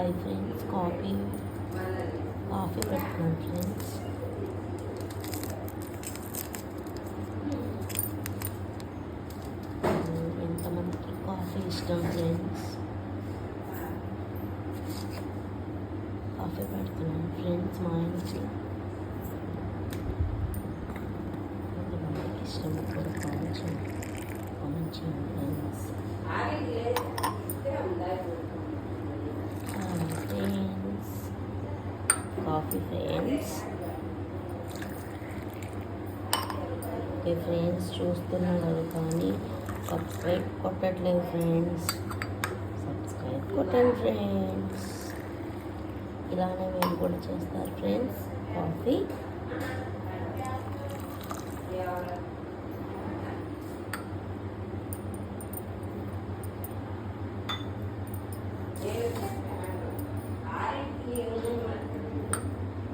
Hi friends, coffee పెట్టుకున్నాను friends. ఎంతమందికి coffee ఇష్టం ఫ్రెండ్స్? కాఫీ పెడుతున్నాను ఫ్రెండ్స్ మా ఇంట్లో. ఎంతమందికి ఇష్టం కూడా కామెంట్ చేయండి friends. Coffee friends. Okay friends, చూస్తున్నారు కానీ సబ్స్క్రైబ్ కొట్టట్లేదు ఫ్రెండ్స్. సబ్స్క్రైబ్ కొట్టండి ఫ్రెండ్స్. ఇలానే మీరు కూడా చేస్తారు ఫ్రెండ్స్. కాఫీ